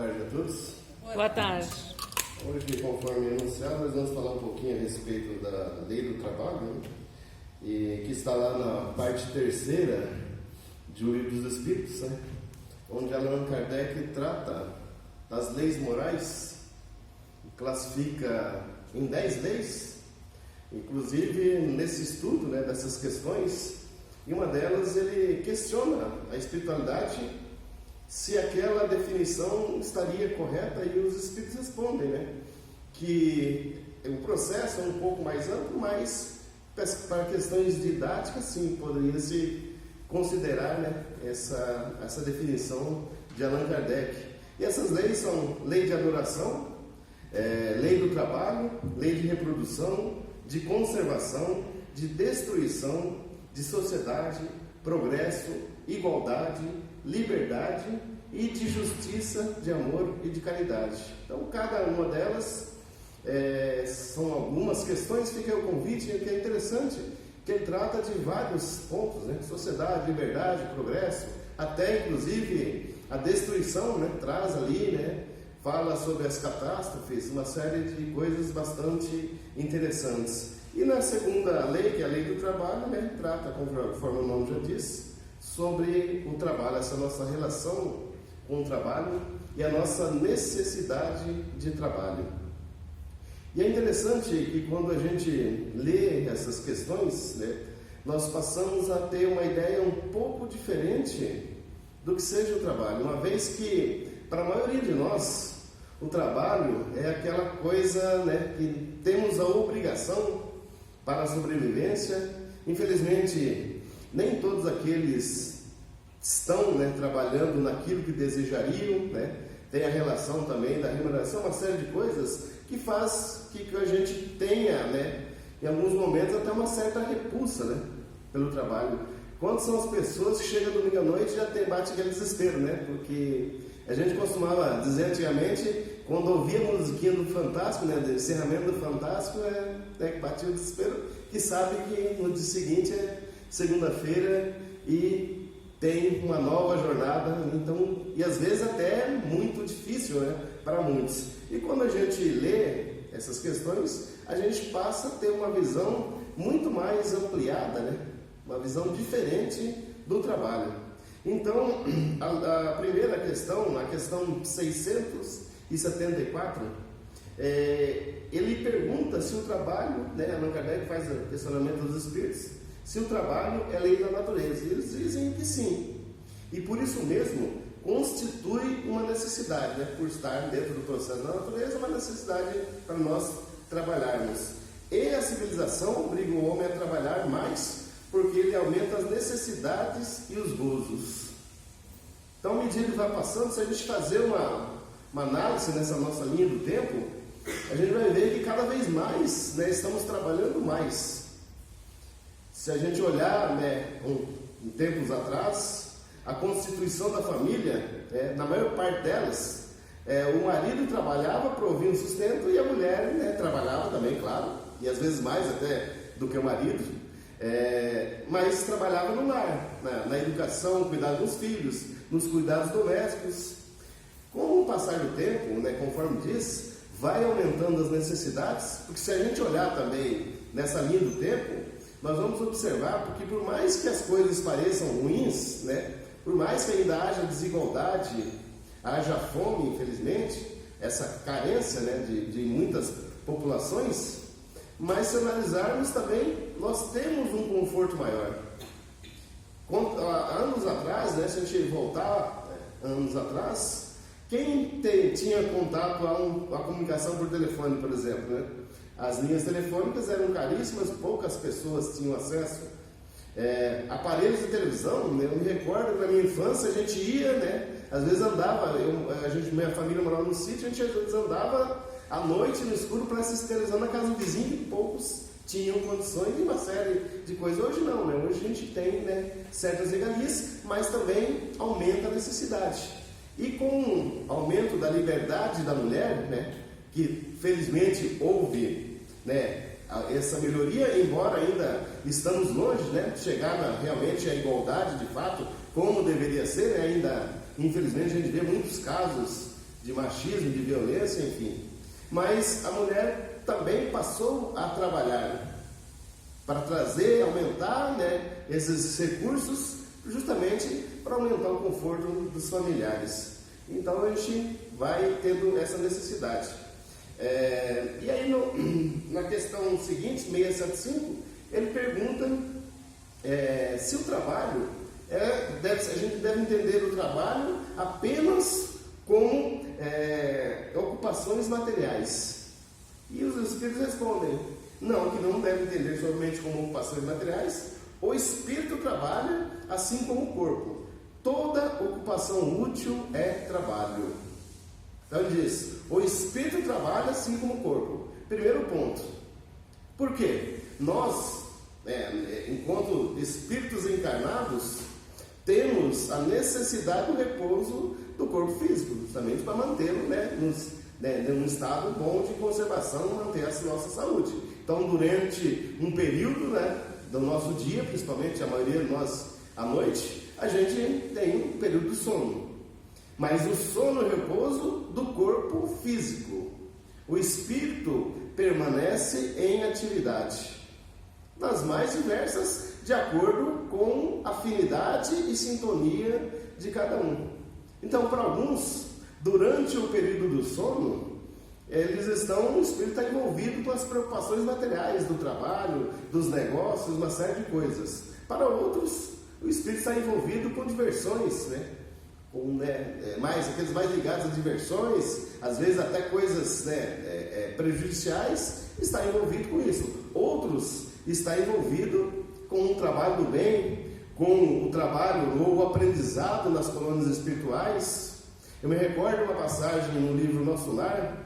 tarde a todos. Boa tarde. Hoje, conforme anunciado, nós vamos falar um pouquinho a respeito da Lei do Trabalho, né? E que está lá na parte terceira de O Livro dos Espíritos, né? Onde Allan Kardec trata das leis morais, classifica em 10 leis, inclusive nesse estudo, né, dessas questões, e uma delas ele questiona a espiritualidade, se aquela definição estaria correta, e os espíritos respondem, né, que o processo é um pouco mais amplo, mas para questões didáticas, sim, poderia-se considerar, né, essa definição de Allan Kardec. E essas leis são lei de adoração, lei do trabalho, lei de reprodução, de conservação, de destruição, de sociedade, progresso, igualdade, liberdade e de justiça, de amor e de caridade. Então, cada uma delas são algumas questões. Fica o convite, que é interessante, que ele trata de vários pontos, né? Sociedade, liberdade, progresso, até inclusive a destruição, né? Traz ali, né? Fala sobre as catástrofes, uma série de coisas bastante interessantes. E na segunda lei, que é a lei do trabalho, né? Trata, conforme o nome já diz, sobre o trabalho, essa nossa relação com o trabalho e a nossa necessidade de trabalho. E é interessante que quando a gente lê essas questões, né, nós passamos a ter uma ideia um pouco diferente do que seja o trabalho, uma vez que, para a maioria de nós, o trabalho é aquela coisa, né, que temos a obrigação para a sobrevivência. Infelizmente, nem todos aqueles estão, né, trabalhando naquilo que desejariam, né? Tem a relação também da remuneração, uma série de coisas que faz que a gente tenha, né, em alguns momentos até uma certa repulsa, né, pelo trabalho. Quantas são as pessoas que chegam domingo à noite e já bate aquele desespero, né? Porque a gente costumava dizer antigamente, quando ouvia a musiquinha do Fantástico, né, do encerramento do Fantástico, que batia o desespero, que sabe que no dia seguinte é segunda-feira e tem uma nova jornada, então, e às vezes até muito difícil, né, para muitos. E quando a gente lê essas questões, a gente passa a ter uma visão muito mais ampliada, né, uma visão diferente do trabalho. Então, a primeira questão, a questão 674, ele pergunta se o trabalho, né, Allan Kardec faz o questionamento dos espíritos, se o trabalho é lei da natureza. E eles dizem que sim. E por isso mesmo, constitui uma necessidade, né, por estar dentro do processo da natureza, uma necessidade para nós trabalharmos. E a civilização obriga o homem a trabalhar mais, porque ele aumenta as necessidades e os gozos. Então, à medida que vai passando, se a gente fazer uma análise nessa nossa linha do tempo, a gente vai ver que cada vez mais, né, estamos trabalhando mais. Se a gente olhar, né, em tempos atrás, a constituição da família, na maior parte delas, o marido trabalhava, provia um sustento, e a mulher, né, trabalhava também, claro, e às vezes mais até do que o marido, mas trabalhava no lar, na educação, cuidado dos filhos, nos cuidados domésticos. Com o passar do tempo, né, conforme diz, vai aumentando as necessidades, porque se a gente olhar também nessa linha do tempo, nós vamos observar, porque por mais que as coisas pareçam ruins, né, por mais que ainda haja desigualdade, haja fome, infelizmente, essa carência, né, de muitas populações, mas se analisarmos também, nós temos um conforto maior. Anos atrás, né, se a gente voltar anos atrás, quem tinha contato a comunicação por telefone, por exemplo, né? As linhas telefônicas eram caríssimas, poucas pessoas tinham acesso. Aparelhos de televisão, né? Eu me recordo que na minha infância a gente ia, né? Às vezes andava, minha família morava no sítio, a gente às vezes andava à noite no escuro para assistir televisão na casa do vizinho, e poucos tinham condições de uma série de coisas. Hoje não, né? Hoje a gente tem, né, certas regalias, mas também aumenta a necessidade. E com o aumento da liberdade da mulher, né, que felizmente houve, né, essa melhoria, embora ainda estamos longe, né, de chegar realmente à igualdade de fato, como deveria ser, né, ainda infelizmente a gente vê muitos casos de machismo, de violência, enfim. Mas a mulher também passou a trabalhar para trazer, aumentar, né, esses recursos, justamente para aumentar o conforto dos familiares. Então a gente vai tendo essa necessidade. E aí na questão seguinte, 675, ele pergunta se o trabalho, a gente deve entender o trabalho apenas como ocupações materiais. E os Espíritos respondem, não, que não deve entender somente como ocupações materiais. O Espírito trabalha assim como o corpo. Toda ocupação útil é trabalho. Então ele diz, o Espírito trabalha assim como o corpo. Primeiro ponto. Por quê? Nós, enquanto espíritos encarnados, temos a necessidade do repouso do corpo físico, justamente para mantê-lo, num estado bom de conservação, manter a nossa saúde. Então, durante um período, do nosso dia, principalmente a maioria de nós à noite, a gente tem um período de sono. Mas o sono é o repouso do corpo físico. O espírito permanece em atividade, nas mais diversas, de acordo com afinidade e sintonia de cada um. Então, para alguns, durante o período do sono, o espírito está envolvido com as preocupações materiais do trabalho, dos negócios, uma série de coisas. Para outros, o espírito está envolvido com diversões, aqueles mais ligados a diversões, às vezes até coisas prejudiciais, está envolvido com isso. Outros está envolvido com o trabalho do bem, com o trabalho ou o aprendizado nas colônias espirituais. Eu me recordo uma passagem no livro Nosso Lar,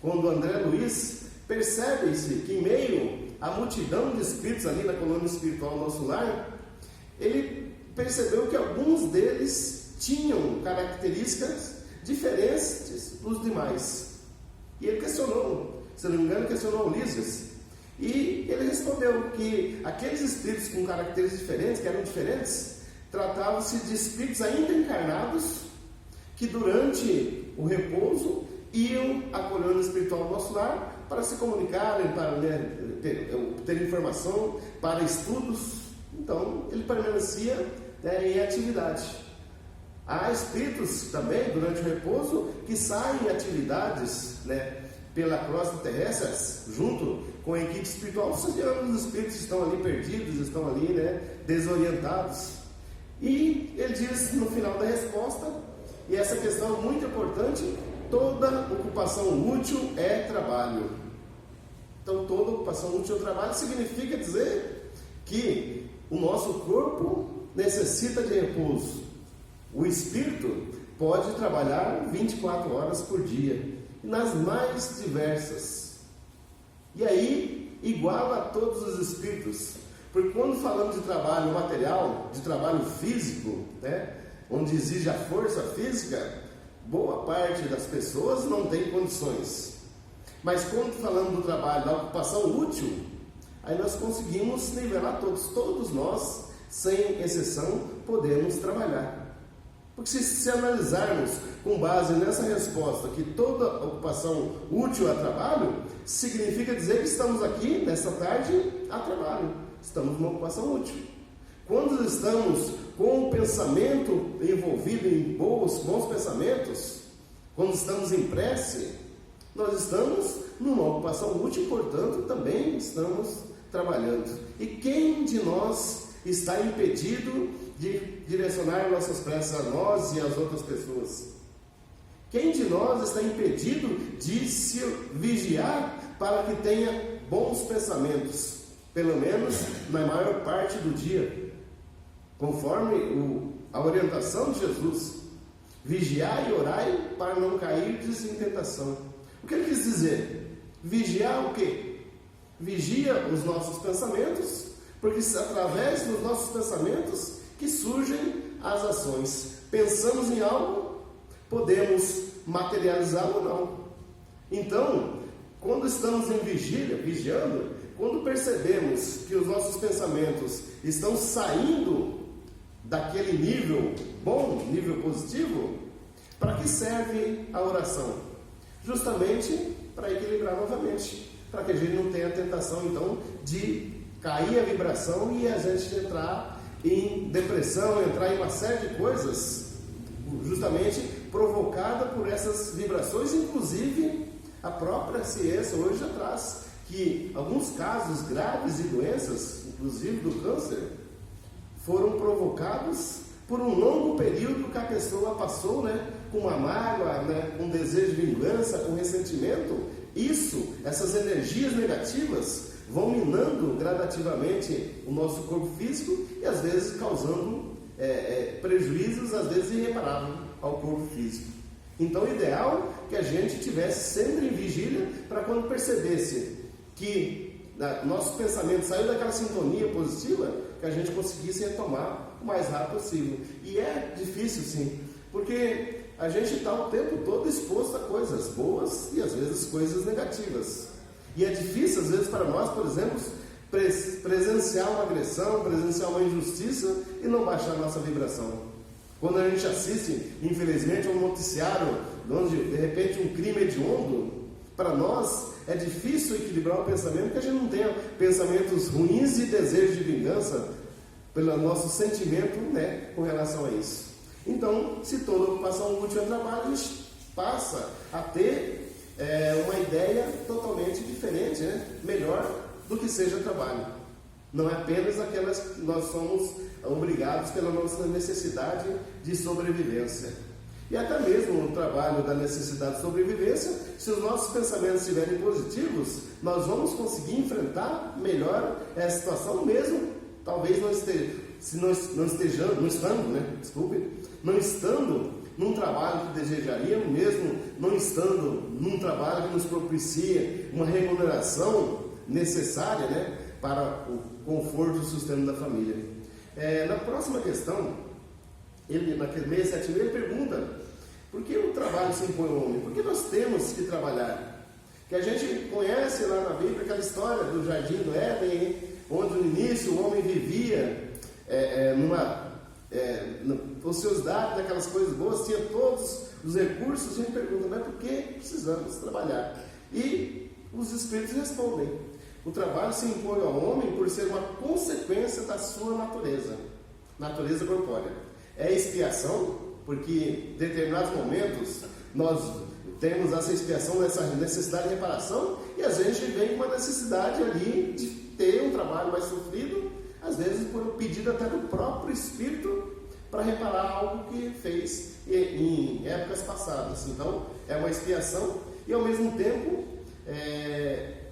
quando André Luiz percebe-se que em meio à multidão de espíritos ali na colônia espiritual Nosso Lar, ele percebeu que alguns deles tinham características diferentes dos demais. E ele questionou, se não me engano, questionou Lísias. E ele respondeu que aqueles espíritos com características diferentes, que eram diferentes, tratavam-se de espíritos ainda encarnados, que durante o repouso iam à colônia espiritual do Nosso Lar para se comunicarem, para ter informação, para estudos. Então, ele permanecia em atividade. Há espíritos também, durante o repouso, que saem em atividades pela crosta terrestre, junto com a equipe espiritual, auxiliando os espíritos que estão ali perdidos, estão ali desorientados. E ele diz no final da resposta, e essa questão é muito importante, toda ocupação útil é trabalho. Então, toda ocupação útil é trabalho significa dizer que o nosso corpo necessita de repouso. O espírito pode trabalhar 24 horas por dia, nas mais diversas. E aí, iguala a todos os espíritos. Porque quando falamos de trabalho material, de trabalho físico, onde exige a força física, boa parte das pessoas não tem condições. Mas quando falamos do trabalho, da ocupação útil, aí nós conseguimos nivelar todos nós, sem exceção, podemos trabalhar. Porque se analisarmos com base nessa resposta que toda ocupação útil é trabalho, significa dizer que estamos aqui, nessa tarde, a trabalho. Estamos numa ocupação útil. Quando estamos com o pensamento envolvido em bons pensamentos, quando estamos em prece, nós estamos numa ocupação útil, portanto, também estamos trabalhando. E quem de nós está impedido de direcionar nossas preces a nós e às outras pessoas? Quem de nós está impedido de se vigiar para que tenha bons pensamentos, pelo menos na maior parte do dia, conforme a orientação de Jesus? Vigiai e orai para não cair em tentação. O que ele quis dizer? Vigiar o quê? Vigia os nossos pensamentos, porque através dos nossos pensamentos que surgem as ações. Pensamos em algo, podemos materializá-lo ou não. Então, quando estamos em vigília, vigiando, quando percebemos que os nossos pensamentos estão saindo daquele nível bom, nível positivo, Para que serve a oração? Justamente para equilibrar novamente, para que a gente não tenha a tentação, então, de cair a vibração e a gente entrar em depressão, entrar em uma série de coisas, justamente provocada por essas vibrações. Inclusive, a própria ciência hoje já traz que alguns casos graves de doenças, inclusive do câncer, foram provocados por um longo período que a pessoa passou, com uma mágoa, com desejo de vingança, com ressentimento. Essas energias negativas vão minando gradativamente o nosso corpo físico e às vezes causando prejuízos, às vezes irreparáveis ao corpo físico. Então, o ideal é que a gente tivesse sempre em vigília para quando percebesse que nosso pensamento saiu daquela sintonia positiva, que a gente conseguisse retomar o mais rápido possível. E é difícil, sim, porque a gente está o tempo todo exposto a coisas boas e às vezes coisas negativas. E é difícil, às vezes, para nós, por exemplo, presenciar uma agressão, presenciar uma injustiça e não baixar a nossa vibração. Quando a gente assiste, infelizmente, a um noticiário onde, de repente, um crime hediondo, para nós é difícil equilibrar o pensamento, porque a gente não tenha pensamentos ruins e desejo de vingança pelo nosso sentimento, com relação a isso. Então, se toda ocupação útil é trabalho, a gente passa a ter uma ideia totalmente diferente, melhor do que seja trabalho. Não é apenas aquelas que nós somos obrigados pela nossa necessidade de sobrevivência. E até mesmo o trabalho da necessidade de sobrevivência, se os nossos pensamentos estiverem positivos, nós vamos conseguir enfrentar melhor essa situação, mesmo talvez não estando num trabalho que desejaríamos, mesmo não estando num trabalho que nos propicia uma remuneração necessária, para o conforto e o sustento da família. Na próxima questão, na 676, ele pergunta: por que o trabalho se impõe ao homem? Por que nós temos que trabalhar? Que a gente conhece lá na Bíblia aquela história do Jardim do Éden, onde no início o homem vivia numa ociosidade, daquelas coisas boas, tinha todos os recursos. A gente pergunta: mas por que precisamos trabalhar? E os Espíritos respondem: o trabalho se impõe ao homem por ser uma consequência da sua natureza corpórea. É expiação, porque em determinados momentos nós temos essa expiação, essa necessidade de reparação, e a gente vem com uma necessidade ali de ter um trabalho mais sofrido, às vezes por um pedido até do próprio espírito, para reparar algo que fez em épocas passadas. Então, é uma expiação e, ao mesmo tempo,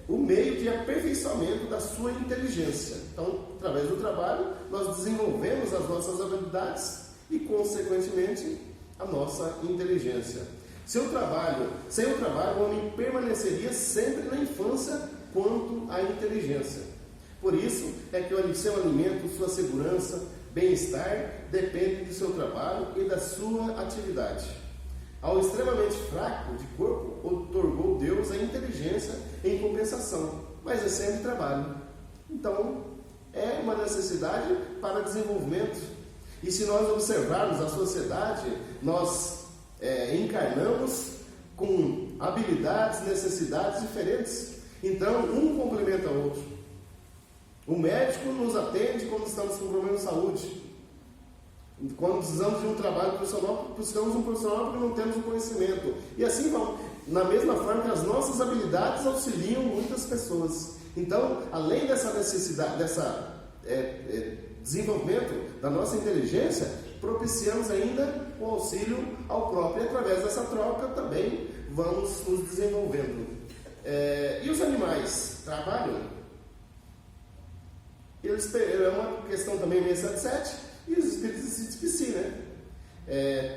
o meio de aperfeiçoamento da sua inteligência. Então, através do trabalho, nós desenvolvemos as nossas habilidades e, consequentemente, a nossa inteligência. Sem o trabalho, o homem permaneceria sempre na infância quanto à inteligência. Por isso é que o seu alimento, sua segurança, bem-estar depende do seu trabalho e da sua atividade. Ao extremamente fraco de corpo, otorgou Deus a inteligência em compensação, mas é sempre trabalho. Então, é uma necessidade para desenvolvimento. E se nós observarmos a sociedade, nós encarnamos com habilidades, necessidades diferentes. Então, um complementa o outro. O médico nos atende quando estamos com problema de saúde. Quando precisamos de um trabalho profissional, buscamos um profissional porque não temos o conhecimento. E assim vamos. Na mesma forma que as nossas habilidades auxiliam muitas pessoas. Então, além dessa necessidade, desenvolvimento da nossa inteligência, propiciamos ainda o auxílio ao próprio. E através dessa troca também vamos nos desenvolvendo. E os animais trabalham? É uma questão também 677. E os espíritos dizem que sim,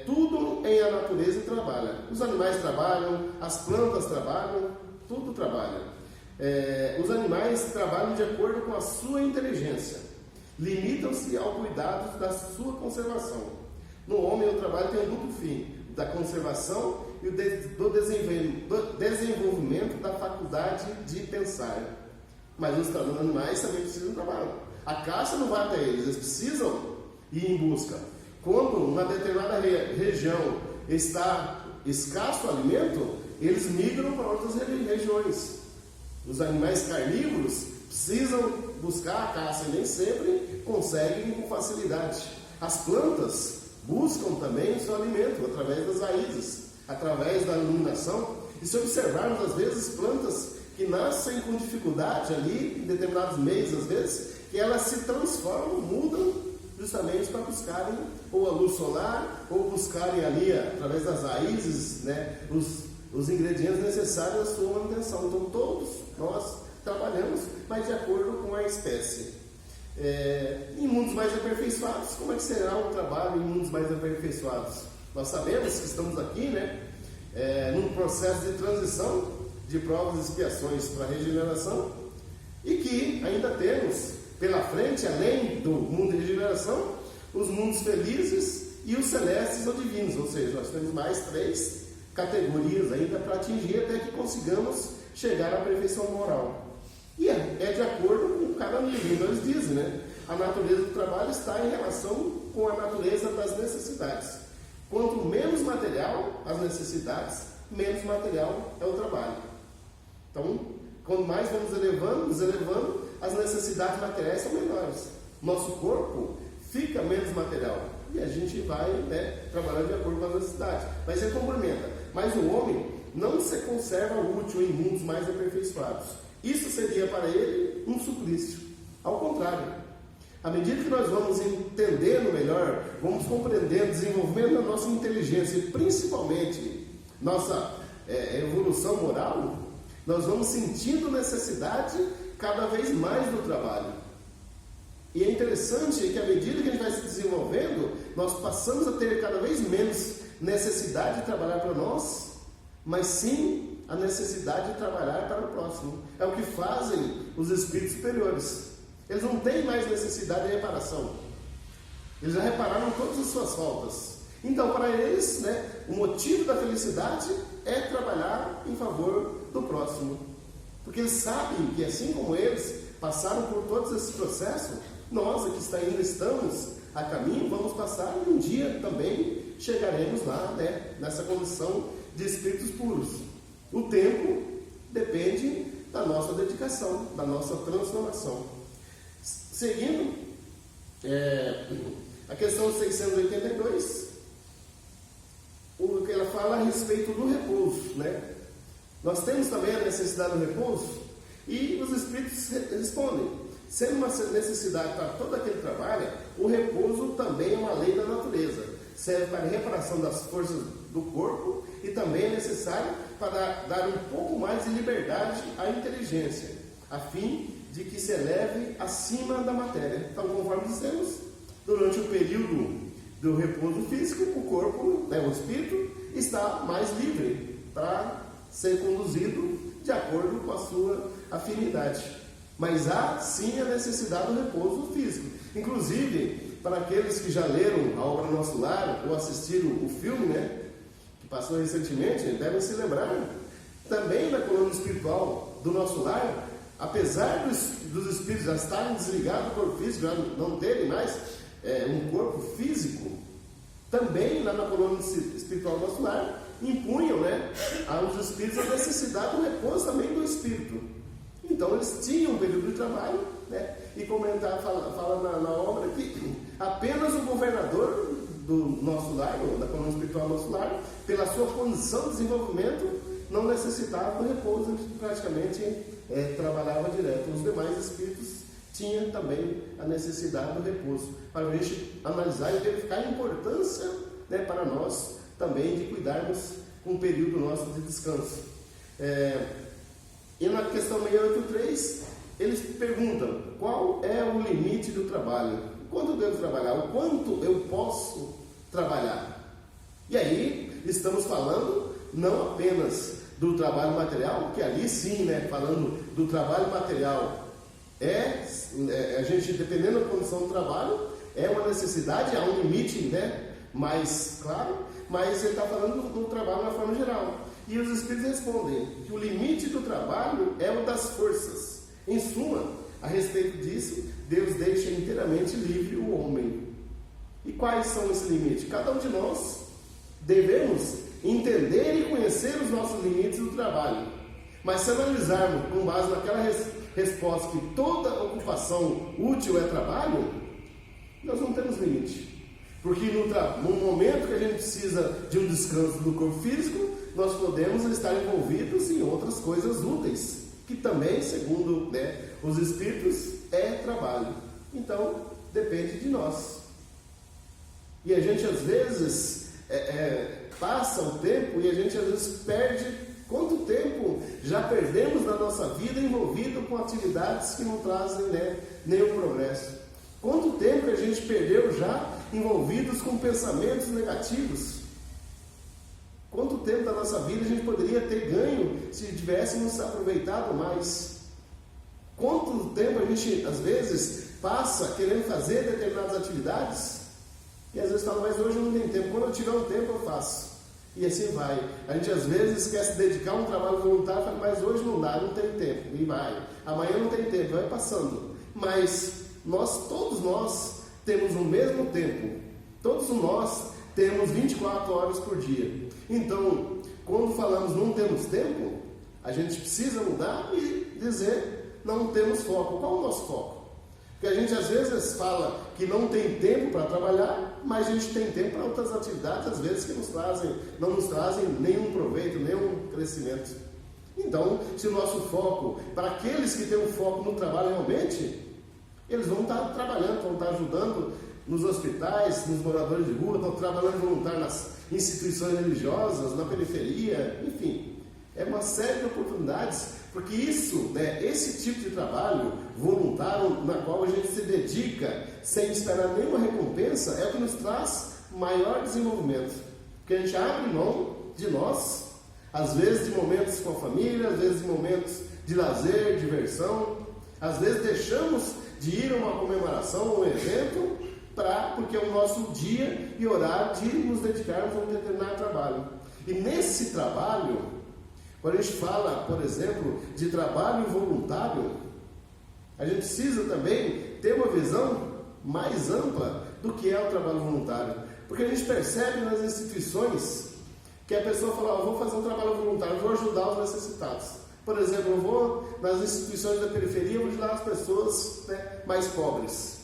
tudo em a natureza trabalha. Os animais trabalham, as plantas trabalham, tudo trabalha. Os animais trabalham de acordo com a sua inteligência. Limitam-se ao cuidado da sua conservação. No homem, o trabalho tem um duplo fim: da conservação e do desenvolvimento da faculdade de pensar. Mas os animais também precisam trabalhar. A caça não vai até eles, eles precisam ir em busca. Quando uma determinada região está escasso o alimento, eles migram para outras regiões. Os animais carnívoros precisam buscar a caça e nem sempre conseguem com facilidade. As plantas buscam também o seu alimento através das raízes, através da iluminação. E se observarmos, às vezes, plantas que nascem com dificuldade ali, em determinados meses, às vezes, que elas se transformam, mudam, justamente para buscarem ou a luz solar, ou buscarem ali, através das raízes, né, os ingredientes necessários à sua manutenção. Então, todos nós trabalhamos, mas de acordo com a espécie. Em mundos mais aperfeiçoados, como é que será o trabalho em mundos mais aperfeiçoados? Nós sabemos que estamos aqui, né, num processo de transição de provas e expiações para a regeneração, e que ainda temos pela frente, além do mundo de regeneração, os mundos felizes e os celestes ou divinos, ou seja, nós temos mais 3 categorias ainda para atingir até que consigamos chegar à perfeição moral. E é de acordo com cada nível. Então eles dizem, né? A natureza do trabalho está em relação com a natureza das necessidades. Quanto menos material as necessidades, menos material é o trabalho. Então, quanto mais vamos nos elevando, as necessidades materiais são menores. Nosso corpo fica menos material. E a gente vai, né, trabalhando de acordo com as necessidades. Mas ele complementa. Mas o homem não se conserva útil em mundos mais aperfeiçoados. Isso seria para ele um suplício. Ao contrário, à medida que nós vamos entendendo melhor, vamos compreendendo, desenvolvendo a nossa inteligência e principalmente nossa evolução moral, nós vamos sentindo necessidade cada vez mais do trabalho. E é interessante que à medida que a gente vai se desenvolvendo, nós passamos a ter cada vez menos necessidade de trabalhar para nós, mas sim a necessidade de trabalhar para o próximo. É o que fazem os espíritos superiores. Eles não têm mais necessidade de reparação. Eles já repararam todas as suas faltas. Então, para eles, né, o motivo da felicidade é trabalhar em favor do próximo. Porque eles sabem que, assim como eles passaram por todos esses processos, nós aqui ainda estamos a caminho, vamos passar e um dia também chegaremos lá, né, nessa condição de espíritos puros. O tempo depende da nossa dedicação, da nossa transformação. Seguindo, a questão 682, o que ela fala a respeito do repouso, né? Nós temos também a necessidade do repouso e os espíritos respondem, sendo uma necessidade para todo aquele trabalho, o repouso também é uma lei da natureza, serve para a reparação das forças do corpo e também é necessário para dar um pouco mais de liberdade à inteligência, a fim de que se eleve acima da matéria. Então, conforme dissemos, durante o período do repouso físico, o corpo, né, o espírito, está mais livre para ser conduzido de acordo com a sua afinidade. Mas há sim a necessidade do repouso físico. Inclusive, para aqueles que já leram a obra Nosso Lar ou assistiram o filme, né, que passou recentemente, devem se lembrar, também na coluna espiritual do Nosso Lar, apesar dos espíritos já estarem desligados do corpo físico, já não terem mais um corpo físico, também lá na coluna espiritual do Nosso Lar, impunham, né, aos espíritos a necessidade do repouso também do espírito. Então eles tinham um período de trabalho, né, e fala na obra que apenas o governador do Nosso Lar, da coluna espiritual do Nosso Lar, pela sua condição de desenvolvimento, não necessitava do repouso, praticamente trabalhava direto. Os demais espíritos tinham também a necessidade do repouso, para a gente analisar e verificar a importância, né, para nós também de cuidarmos com o período nosso de descanso. E na questão 683, eles perguntam qual é o limite do trabalho, quanto eu devo trabalhar, o quanto eu posso trabalhar. E aí estamos falando não apenas do trabalho material, que ali sim, né, falando do trabalho material, a gente, dependendo da condição do trabalho, é uma necessidade, há um limite, né, mais claro, mas ele está falando do trabalho na forma geral. E os espíritos respondem que o limite do trabalho é o das forças. Em suma, a respeito disso, Deus deixa inteiramente livre o homem. E quais são esses limites? Cada um de nós devemos entender e conhecer os nossos limites do trabalho. Mas se analisarmos com base naquela resposta que toda ocupação útil é trabalho, nós não temos limite. Porque no momento que a gente precisa de um descanso do corpo físico, nós podemos estar envolvidos em outras coisas úteis, que também, segundo os Espíritos, é trabalho. Então, depende de nós. E a gente às vezes passa o tempo e a gente às vezes perde. Quanto tempo já perdemos na nossa vida envolvido com atividades que não trazem nenhum progresso? Quanto tempo a gente perdeu já envolvidos com pensamentos negativos? Quanto tempo da nossa vida a gente poderia ter ganho se tivéssemos aproveitado mais? Quanto tempo a gente às vezes passa querendo fazer determinadas atividades e às vezes fala, mas hoje eu não tenho tempo, quando eu tiver um tempo eu faço. E assim vai. A gente às vezes quer se dedicar a um trabalho voluntário, fala, mas hoje não dá, não tem tempo, e vai. Amanhã não tem tempo, vai passando. Mas todos nós temos o mesmo tempo. Todos nós temos 24 horas por dia. Então, quando falamos não temos tempo, a gente precisa mudar e dizer não temos foco. Qual é o nosso foco? Porque a gente às vezes fala que não tem tempo para trabalhar, mas a gente tem tempo para outras atividades, às vezes que não nos trazem nenhum proveito, nenhum crescimento. Então, se o nosso foco, para aqueles que têm um foco no trabalho realmente, eles vão estar trabalhando, vão estar ajudando nos hospitais, nos moradores de rua, estão trabalhando voluntário nas instituições religiosas, na periferia, enfim. É uma série de oportunidades, porque esse tipo de trabalho voluntário, na qual a gente se dedica sem esperar nenhuma recompensa, é o que nos traz maior desenvolvimento. Porque a gente abre mão de nós, às vezes de momentos com a família, às vezes de momentos de lazer, diversão, às vezes deixamos de ir a uma comemoração, um evento, porque é o nosso dia e horário de nos dedicarmos a um determinado trabalho. E nesse trabalho, quando a gente fala, por exemplo, de trabalho voluntário, a gente precisa também ter uma visão mais ampla do que é o trabalho voluntário. Porque a gente percebe nas instituições que a pessoa fala, eu vou fazer um trabalho voluntário, eu vou ajudar os necessitados. Por exemplo, eu vou nas instituições da periferia, eu vou ajudar as pessoas mais pobres.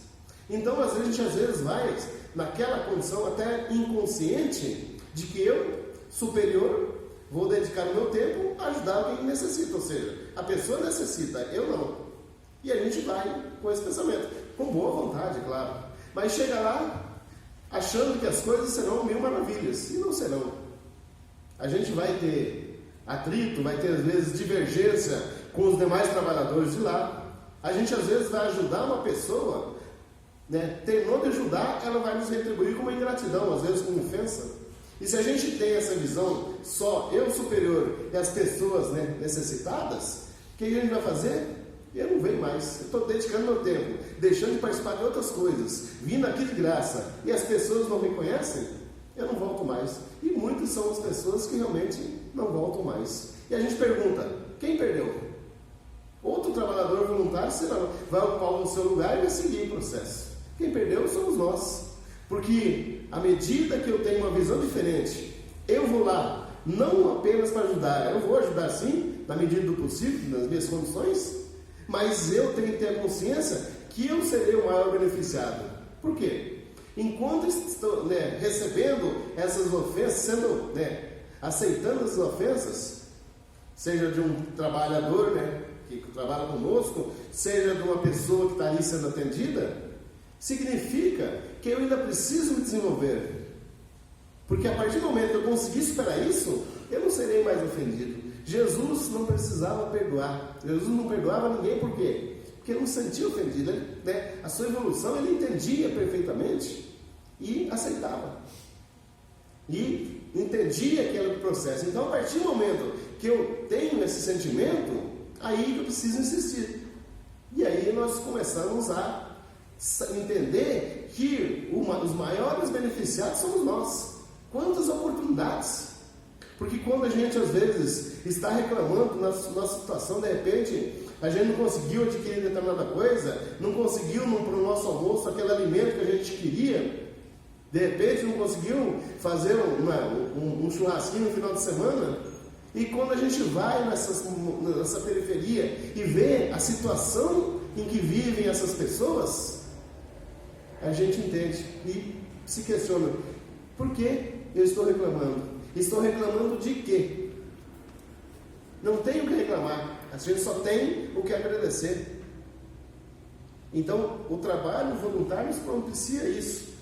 Então, às vezes, vai naquela condição até inconsciente de que eu, superior, vou dedicar o meu tempo a ajudar quem necessita. Ou seja, a pessoa necessita, eu não. E a gente vai com esse pensamento, com boa vontade, claro. Mas chega lá achando que as coisas serão mil maravilhas, e não serão. A gente vai ter atrito, vai ter às vezes divergência com os demais trabalhadores de lá. A gente às vezes vai ajudar uma pessoa, terminou de ajudar, ela vai nos retribuir com uma ingratidão, às vezes com ofensa. E se a gente tem essa visão só eu superior e as pessoas necessitadas, o que a gente vai fazer? Eu não venho mais, eu estou dedicando meu tempo, deixando de participar de outras coisas, vindo aqui de graça, e as pessoas não me conhecem, eu não volto mais. E muitas são as pessoas que realmente não voltam mais. E a gente pergunta, quem perdeu? Outro trabalhador voluntário vai ocupar o seu lugar e vai seguir o processo. Quem perdeu somos nós. Porque à medida que eu tenho uma visão diferente, eu vou lá, não apenas para ajudar, eu vou ajudar sim, na medida do possível, nas minhas condições, mas eu tenho que ter a consciência que eu serei o maior beneficiado. Por quê? Enquanto estou recebendo essas ofensas, aceitando essas ofensas, seja de um trabalhador que trabalha conosco, seja de uma pessoa que está ali sendo atendida, significa que eu ainda preciso me desenvolver. Porque a partir do momento que eu conseguir superar isso, eu não serei mais ofendido. Jesus não precisava perdoar. Jesus não perdoava ninguém, por quê? Porque ele não se sentia ofendido. A sua evolução ele entendia perfeitamente e aceitava. E entendia aquele processo. Então, a partir do momento que eu tenho esse sentimento, aí eu preciso insistir. E aí nós começamos a entender que os maiores beneficiados somos nós. Quantas oportunidades! Porque quando a gente às vezes está reclamando na nossa situação, de repente a gente não conseguiu adquirir determinada coisa, não conseguiu para o nosso almoço aquele alimento que a gente queria, De repente não conseguiu fazer um churrasquinho no final de semana. E quando a gente vai nessa periferia e vê a situação em que vivem essas pessoas, a gente entende e se questiona: por que eu estou reclamando? Estou reclamando de quê? Não tenho o que reclamar, a gente só tem o que agradecer. Então, o trabalho voluntário propicia isso.